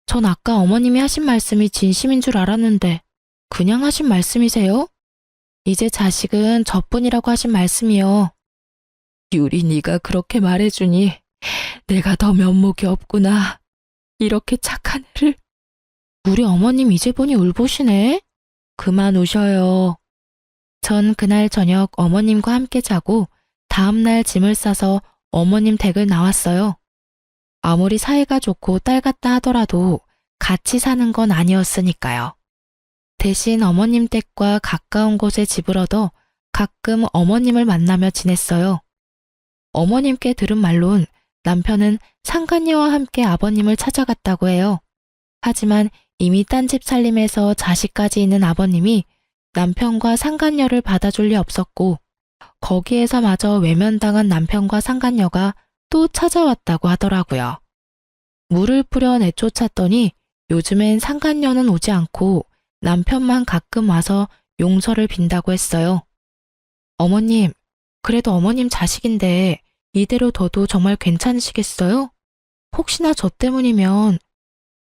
전 아까 어머님이 하신 말씀이 진심인 줄 알았는데 그냥 하신 말씀이세요? 이제 자식은 저뿐이라고 하신 말씀이요. 유리 네가 그렇게 말해주니 내가 더 면목이 없구나. 이렇게 착한 애를. 우리 어머님 이제 보니 울보시네. 그만 우셔요. 전 그날 저녁 어머님과 함께 자고 다음날 짐을 싸서 어머님 댁을 나왔어요. 아무리 사이가 좋고 딸 같다 하더라도 같이 사는 건 아니었으니까요. 대신 어머님 댁과 가까운 곳에 집을 얻어 가끔 어머님을 만나며 지냈어요. 어머님께 들은 말론 남편은 상간녀와 함께 아버님을 찾아갔다고 해요. 하지만 이미 딴 집 살림에서 자식까지 있는 아버님이 남편과 상간녀를 받아줄 리 없었고 거기에서마저 외면당한 남편과 상간녀가 또 찾아왔다고 하더라고요. 물을 뿌려 내쫓았더니 요즘엔 상간녀는 오지 않고 남편만 가끔 와서 용서를 빈다고 했어요. 어머님, 그래도 어머님 자식인데 이대로 둬도 정말 괜찮으시겠어요? 혹시나 저 때문이면.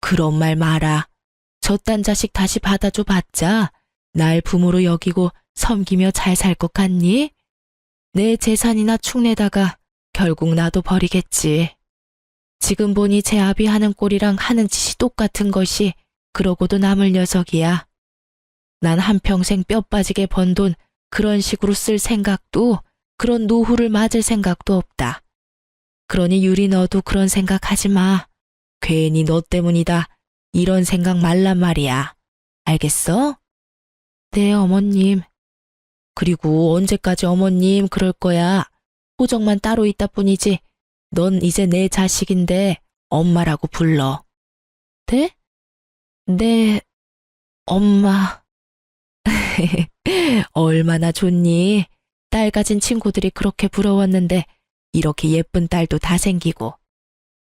그런 말 마라. 저딴 자식 다시 받아줘 봤자 날 부모로 여기고 섬기며 잘 살 것 같니? 내 재산이나 축내다가 결국 나도 버리겠지. 지금 보니 제 아비 하는 꼴이랑 하는 짓이 똑같은 것이 그러고도 남을 녀석이야. 난 한평생 뼈 빠지게 번 돈 그런 식으로 쓸 생각도 그런 노후를 맞을 생각도 없다. 그러니 유리 너도 그런 생각하지 마. 괜히 너 때문이다. 이런 생각 말란 말이야. 알겠어? 네, 어머님. 그리고 언제까지 어머님 그럴 거야. 호적만 따로 있다 뿐이지. 넌 이제 내 자식인데 엄마라고 불러. 네? 네, 엄마. 얼마나 좋니? 딸 가진 친구들이 그렇게 부러웠는데 이렇게 예쁜 딸도 다 생기고.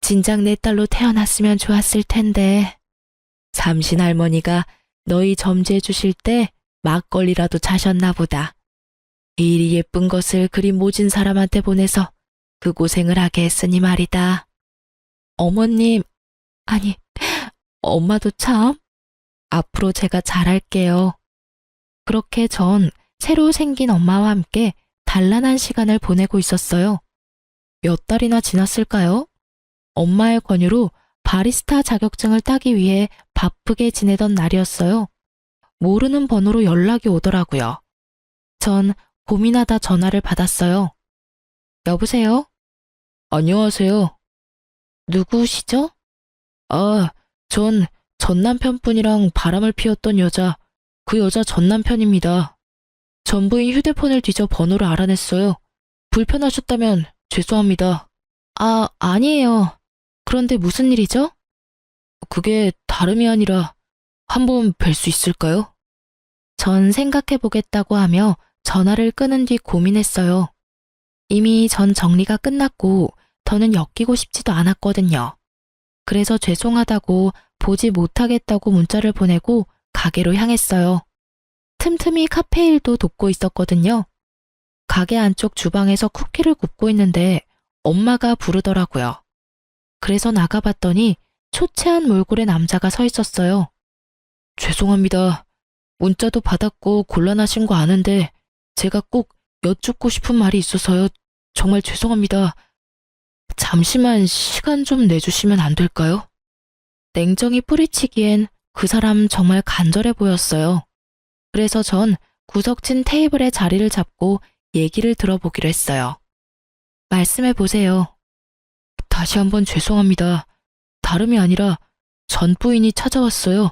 진작 내 딸로 태어났으면 좋았을 텐데. 삼신 할머니가 너희 점지해 주실 때 막걸리라도 자셨나 보다. 이리 예쁜 것을 그리 모진 사람한테 보내서 그 고생을 하게 했으니 말이다. 어머님, 아니, 엄마도 참. 앞으로 제가 잘할게요. 그렇게 전 새로 생긴 엄마와 함께 단란한 시간을 보내고 있었어요. 몇 달이나 지났을까요? 엄마의 권유로 바리스타 자격증을 따기 위해 바쁘게 지내던 날이었어요. 모르는 번호로 연락이 오더라고요. 전 고민하다 전화를 받았어요. 여보세요? 안녕하세요. 누구시죠? 아, 전 남편분이랑 바람을 피웠던 여자, 그 여자 전 남편입니다. 전부인 휴대폰을 뒤져 번호를 알아냈어요. 불편하셨다면 죄송합니다. 아, 아니에요. 그런데 무슨 일이죠? 그게 다름이 아니라 한번 뵐 수 있을까요? 전 생각해보겠다고 하며 전화를 끊은 뒤 고민했어요. 이미 전 정리가 끝났고 더는 엮이고 싶지도 않았거든요. 그래서 죄송하다고 보지 못하겠다고 문자를 보내고 가게로 향했어요. 틈틈이 카페 일도 돕고 있었거든요. 가게 안쪽 주방에서 쿠키를 굽고 있는데 엄마가 부르더라고요. 그래서 나가봤더니 초췌한 몰골의 남자가 서 있었어요. 죄송합니다. 문자도 받았고 곤란하신 거 아는데 제가 꼭 여쭙고 싶은 말이 있어서요. 정말 죄송합니다. 잠시만 시간 좀 내주시면 안 될까요? 냉정히 뿌리치기엔 그 사람 정말 간절해 보였어요. 그래서 전 구석진 테이블에 자리를 잡고 얘기를 들어보기로 했어요. 말씀해 보세요. 다시 한번 죄송합니다. 다름이 아니라 전 부인이 찾아왔어요.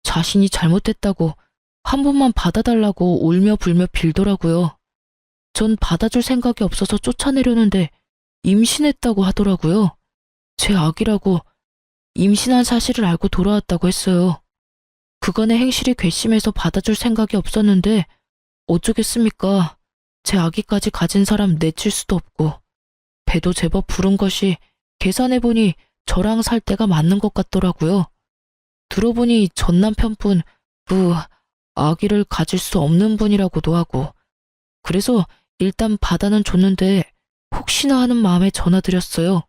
자신이 잘못했다고 한 번만 받아달라고 울며 불며 빌더라고요. 전 받아줄 생각이 없어서 쫓아내려는데 임신했다고 하더라고요. 제 아기라고 임신한 사실을 알고 돌아왔다고 했어요. 그간의 행실이 괘씸해서 받아줄 생각이 없었는데 어쩌겠습니까? 제 아기까지 가진 사람 내칠 수도 없고 배도 제법 부른 것이 계산해보니 저랑 살 때가 맞는 것 같더라고요. 들어보니 전 남편분 아기를 가질 수 없는 분이라고도 하고 그래서 일단 받아는 줬는데 혹시나 하는 마음에 전화드렸어요.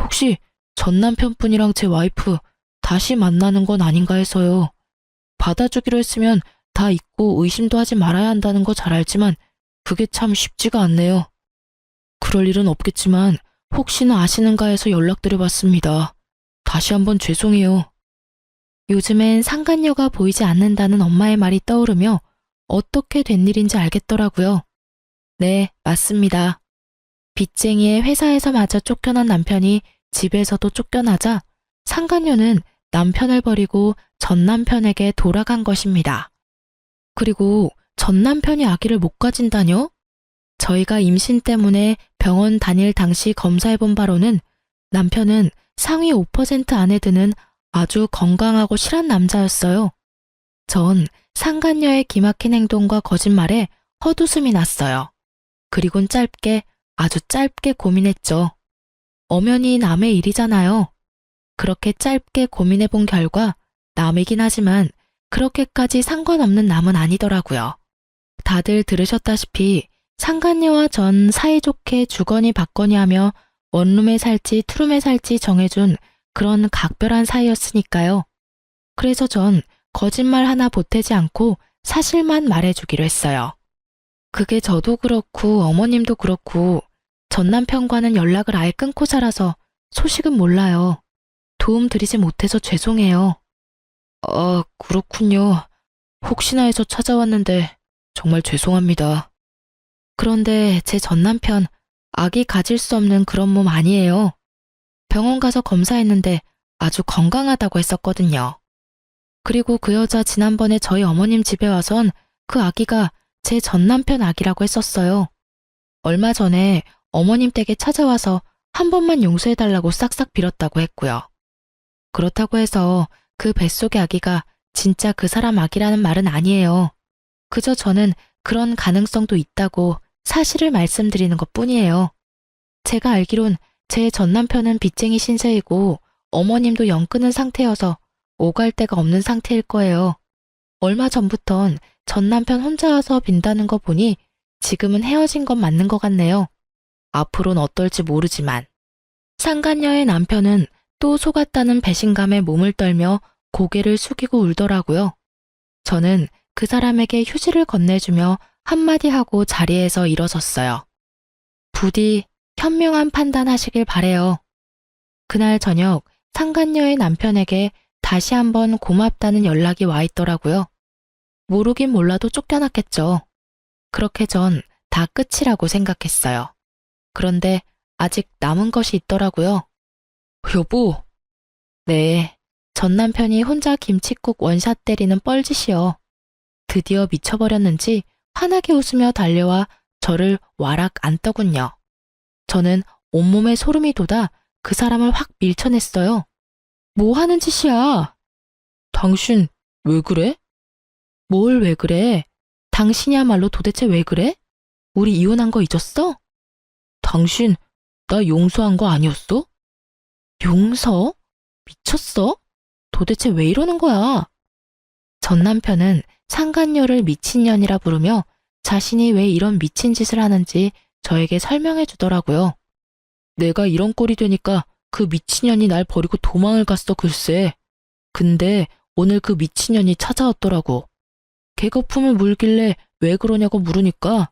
혹시 전 남편분이랑 제 와이프 다시 만나는 건 아닌가 해서요. 받아주기로 했으면 다 잊고 의심도 하지 말아야 한다는 거 잘 알지만 그게 참 쉽지가 않네요. 그럴 일은 없겠지만 혹시나 아시는가 해서 연락드려봤습니다. 다시 한번 죄송해요. 요즘엔 상간녀가 보이지 않는다는 엄마의 말이 떠오르며 어떻게 된 일인지 알겠더라고요. 네, 맞습니다. 빚쟁이의 회사에서마저 쫓겨난 남편이 집에서도 쫓겨나자 상간녀는 남편을 버리고 전 남편에게 돌아간 것입니다. 그리고 전 남편이 아기를 못 가진다뇨? 저희가 임신 때문에 병원 다닐 당시 검사해본 바로는 남편은 상위 5% 안에 드는 아주 건강하고 실한 남자였어요. 전 상간녀의 기막힌 행동과 거짓말에 헛웃음이 났어요. 그리곤 아주 짧게 고민했죠. 엄연히 남의 일이잖아요. 그렇게 짧게 고민해본 결과 남이긴 하지만 그렇게까지 상관없는 남은 아니더라고요. 다들 들으셨다시피 상간녀와 전 사이좋게 주거니 받거니 하며 원룸에 살지 투룸에 살지 정해준 그런 각별한 사이였으니까요. 그래서 전 거짓말 하나 보태지 않고 사실만 말해주기로 했어요. 그게 저도 그렇고 어머님도 그렇고 전 남편과는 연락을 아예 끊고 살아서 소식은 몰라요. 도움 드리지 못해서 죄송해요. 그렇군요. 혹시나 해서 찾아왔는데 정말 죄송합니다. 그런데 제 전 남편 아기 가질 수 없는 그런 몸 아니에요. 병원 가서 검사했는데 아주 건강하다고 했었거든요. 그리고 그 여자 지난번에 저희 어머님 집에 와선 그 아기가 제 전 남편 아기라고 했었어요. 얼마 전에 어머님 댁에 찾아와서 한 번만 용서해달라고 싹싹 빌었다고 했고요. 그렇다고 해서 그 뱃속의 아기가 진짜 그 사람 아기라는 말은 아니에요. 그저 저는 그런 가능성도 있다고 사실을 말씀드리는 것뿐이에요. 제가 알기론 제 전 남편은 빚쟁이 신세이고 어머님도 영 끊은 상태여서 오갈 데가 없는 상태일 거예요. 얼마 전부턴 전 남편 혼자 와서 빈다는 거 보니 지금은 헤어진 건 맞는 것 같네요. 앞으론 어떨지 모르지만. 상간녀의 남편은 또 속았다는 배신감에 몸을 떨며 고개를 숙이고 울더라고요. 저는 그 사람에게 휴지를 건네주며 한마디 하고 자리에서 일어섰어요. 부디 현명한 판단하시길 바래요. 그날 저녁 상간녀의 남편에게 다시 한번 고맙다는 연락이 와 있더라고요. 모르긴 몰라도 쫓겨났겠죠. 그렇게 전 다 끝이라고 생각했어요. 그런데 아직 남은 것이 있더라고요. 여보. 네, 전 남편이 혼자 김칫국 원샷 때리는 뻘짓이요. 드디어 미쳐버렸는지 환하게 웃으며 달려와 저를 와락 안더군요. 저는 온몸에 소름이 돋아 그 사람을 확 밀쳐냈어요. 뭐 하는 짓이야? 당신 왜 그래? 뭘 왜 그래? 당신이야말로 도대체 왜 그래? 우리 이혼한 거 잊었어? 당신 나 용서한 거 아니었어? 용서? 미쳤어? 도대체 왜 이러는 거야? 전 남편은 상간녀를 미친년이라 부르며 자신이 왜 이런 미친 짓을 하는지 저에게 설명해 주더라고요. 내가 이런 꼴이 되니까 그 미친년이 날 버리고 도망을 갔어 글쎄. 근데 오늘 그 미친년이 찾아왔더라고. 개거품을 물길래 왜 그러냐고 물으니까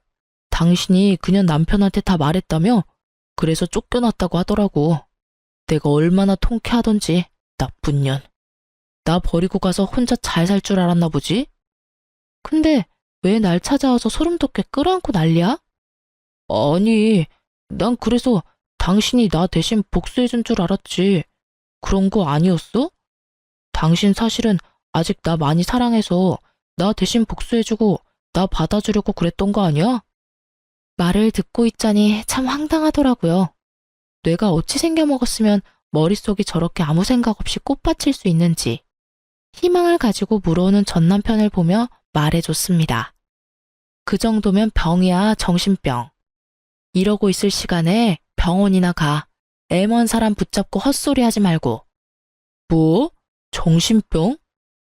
당신이 그년 남편한테 다 말했다며? 그래서 쫓겨났다고 하더라고. 내가 얼마나 통쾌하던지, 나쁜 년. 나 버리고 가서 혼자 잘 살 줄 알았나 보지? 근데 왜 날 찾아와서 소름 돋게 끌어안고 난리야? 아니, 난 그래서 당신이 나 대신 복수해준 줄 알았지. 그런 거 아니었어? 당신 사실은 아직 나 많이 사랑해서 나 대신 복수해주고 나 받아주려고 그랬던 거 아니야? 말을 듣고 있자니 참 황당하더라고요. 뇌가 어찌 생겨먹었으면 머릿속이 저렇게 아무 생각 없이 꽃받칠 수 있는지 희망을 가지고 물어오는 전 남편을 보며 말해줬습니다. 그 정도면 병이야, 정신병. 이러고 있을 시간에 병원이나 가. 애먼 사람 붙잡고 헛소리 하지 말고. 뭐? 정신병?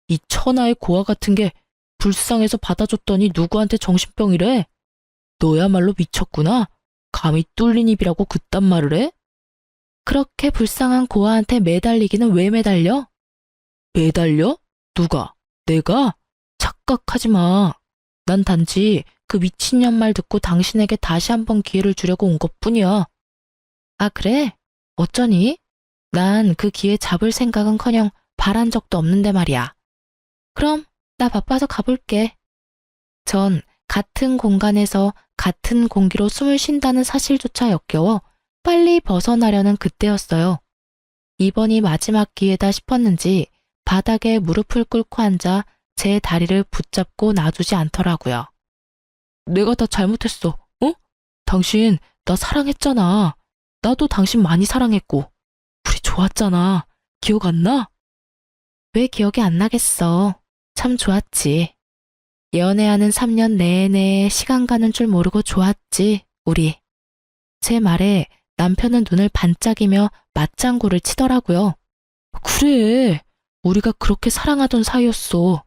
이 천하의 고아 같은 게 불쌍해서 받아줬더니 누구한테 정신병이래? 너야말로 미쳤구나. 감히 뚫린 입이라고 그딴 말을 해? 그렇게 불쌍한 고아한테 매달리기는 왜 매달려? 매달려? 누가? 내가? 착각하지 마. 난 단지 그 미친년 말 듣고 당신에게 다시 한번 기회를 주려고 온 것뿐이야. 아, 그래? 어쩌니? 난 그 기회 잡을 생각은커녕 바란 적도 없는데 말이야. 그럼 나 바빠서 가볼게. 전 같은 공간에서 같은 공기로 숨을 쉰다는 사실조차 역겨워 빨리 벗어나려는 그때였어요. 이번이 마지막 기회다 싶었는지 바닥에 무릎을 꿇고 앉아 제 다리를 붙잡고 놔두지 않더라고요. 내가 다 잘못했어. 어? 당신 나 사랑했잖아. 나도 당신 많이 사랑했고. 우리 좋았잖아. 기억 안 나? 왜 기억이 안 나겠어. 참 좋았지. 연애하는 3년 내내 시간 가는 줄 모르고 좋았지, 우리. 제 말에 남편은 눈을 반짝이며 맞장구를 치더라고요. 그래, 우리가 그렇게 사랑하던 사이였어.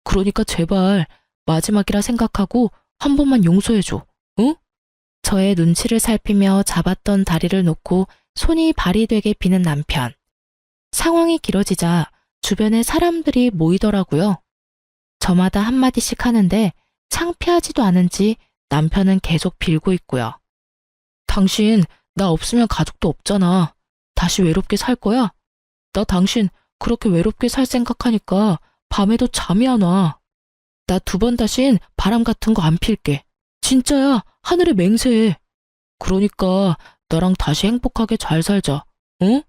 그러니까 제발 마지막이라 생각하고 한 번만 용서해줘, 응? 저의 눈치를 살피며 잡았던 다리를 놓고 손이 발이 되게 비는 남편. 상황이 길어지자 주변에 사람들이 모이더라고요. 저마다 한마디씩 하는데 창피하지도 않은지 남편은 계속 빌고 있고요. 당신 나 없으면 가족도 없잖아. 다시 외롭게 살 거야? 나 당신 그렇게 외롭게 살 생각하니까 밤에도 잠이 안 와. 나 2번 다신 바람 같은 거 안 필게. 진짜야, 하늘에 맹세해. 그러니까 나랑 다시 행복하게 잘 살자, 응?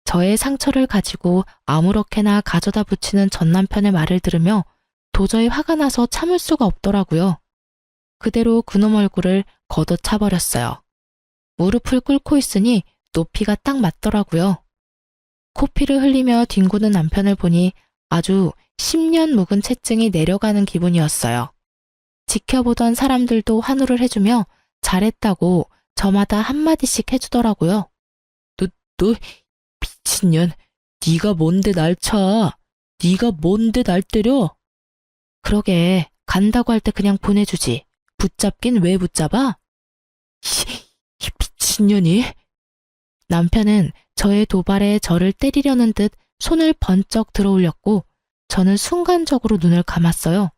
저의 상처를 가지고 아무렇게나 가져다 붙이는 전 남편의 말을 들으며 도저히 화가 나서 참을 수가 없더라고요. 그대로 그놈 얼굴을 걷어차버렸어요. 무릎을 꿇고 있으니 높이가 딱 맞더라고요. 코피를 흘리며 뒹구는 남편을 보니 아주 10년 묵은 채증이 내려가는 기분이었어요. 지켜보던 사람들도 환호를 해주며 잘했다고 저마다 한마디씩 해주더라고요. 너 미친년, 네가 뭔데 날 차? 네가 뭔데 날 때려? 그러게, 간다고 할 때 그냥 보내주지. 붙잡긴 왜 붙잡아? 이 미친년이. 남편은 저의 도발에 저를 때리려는 듯 손을 번쩍 들어올렸고 저는 순간적으로 눈을 감았어요.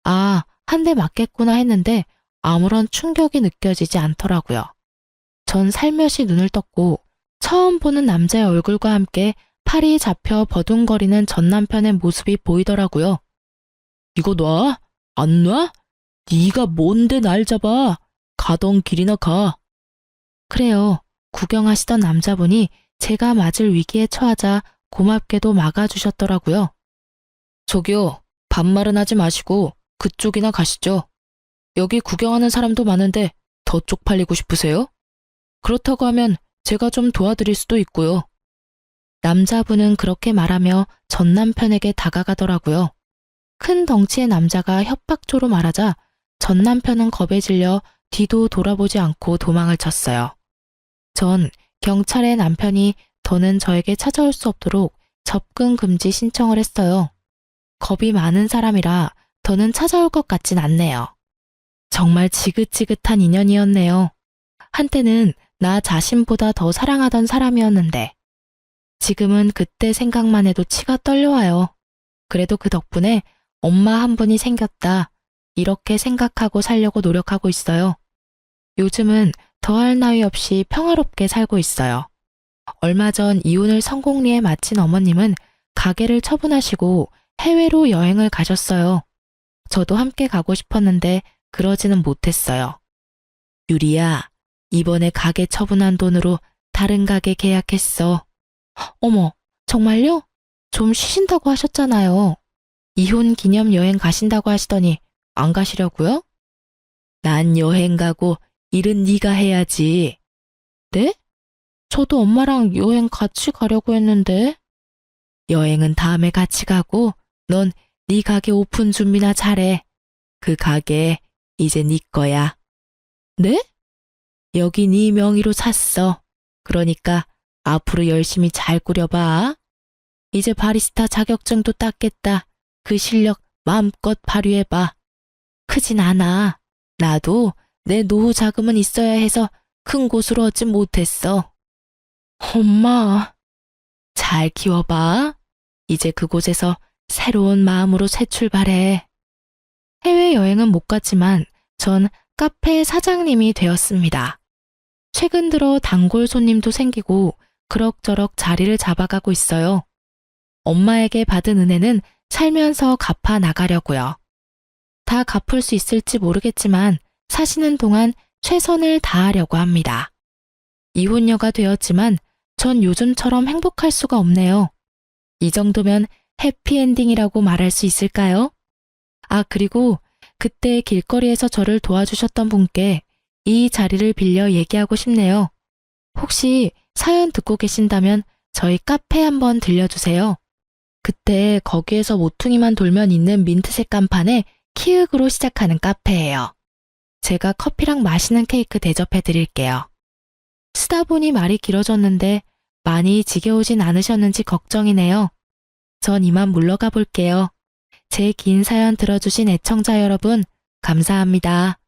아, 한 대 맞겠구나 했는데 아무런 충격이 느껴지지 않더라고요. 전 살며시 눈을 떴고 처음 보는 남자의 얼굴과 함께 팔이 잡혀 버둥거리는 전 남편의 모습이 보이더라고요. 이거 놔? 안 놔? 네가 뭔데 날 잡아? 가던 길이나 가. 그래요. 구경하시던 남자분이 제가 맞을 위기에 처하자 고맙게도 막아주셨더라고요. 저기요, 반말은 하지 마시고 그쪽이나 가시죠. 여기 구경하는 사람도 많은데 더 쪽팔리고 싶으세요? 그렇다고 하면 제가 좀 도와드릴 수도 있고요. 남자분은 그렇게 말하며 전 남편에게 다가가더라고요. 큰 덩치의 남자가 협박조로 말하자 전 남편은 겁에 질려 뒤도 돌아보지 않고 도망을 쳤어요. 전 경찰의 남편이 더는 저에게 찾아올 수 없도록 접근 금지 신청을 했어요. 겁이 많은 사람이라 더는 찾아올 것 같진 않네요. 정말 지긋지긋한 인연이었네요. 한때는 나 자신보다 더 사랑하던 사람이었는데 지금은 그때 생각만 해도 치가 떨려와요. 그래도 그 덕분에 엄마 한 분이 생겼다. 이렇게 생각하고 살려고 노력하고 있어요. 요즘은 더할 나위 없이 평화롭게 살고 있어요. 얼마 전 이혼을 성공리에 마친 어머님은 가게를 처분하시고 해외로 여행을 가셨어요. 저도 함께 가고 싶었는데 그러지는 못했어요. 유리야, 이번에 가게 처분한 돈으로 다른 가게 계약했어. 어머, 정말요? 좀 쉬신다고 하셨잖아요. 이혼 기념 여행 가신다고 하시더니 안 가시려고요? 난 여행 가고 일은 네가 해야지. 네? 저도 엄마랑 여행 같이 가려고 했는데. 여행은 다음에 같이 가고 넌 네 가게 오픈 준비나 잘해. 그 가게 이제 네 거야. 네? 여기 네 명의로 샀어. 그러니까 앞으로 열심히 잘 꾸려봐. 이제 바리스타 자격증도 땄겠다. 그 실력 마음껏 발휘해봐. 크진 않아. 나도 내 노후 자금은 있어야 해서 큰 곳으로 얻진 못했어. 엄마, 잘 키워봐. 이제 그곳에서 새로운 마음으로 새 출발해. 해외여행은 못 갔지만 전 카페 사장님이 되었습니다. 최근 들어 단골 손님도 생기고 그럭저럭 자리를 잡아가고 있어요. 엄마에게 받은 은혜는 살면서 갚아 나가려고요. 다 갚을 수 있을지 모르겠지만 사시는 동안 최선을 다하려고 합니다. 이혼녀가 되었지만 전 요즘처럼 행복할 수가 없네요. 이 정도면 해피엔딩이라고 말할 수 있을까요? 아, 그리고 그때 길거리에서 저를 도와주셨던 분께 이 자리를 빌려 얘기하고 싶네요. 혹시 사연 듣고 계신다면 저희 카페 한번 들려주세요. 그때 거기에서 모퉁이만 돌면 있는 민트색 간판에 키읔으로 시작하는 카페예요. 제가 커피랑 맛있는 케이크 대접해 드릴게요. 쓰다 보니 말이 길어졌는데 많이 지겨우진 않으셨는지 걱정이네요. 전 이만 물러가 볼게요. 제 긴 사연 들어주신 애청자 여러분, 감사합니다.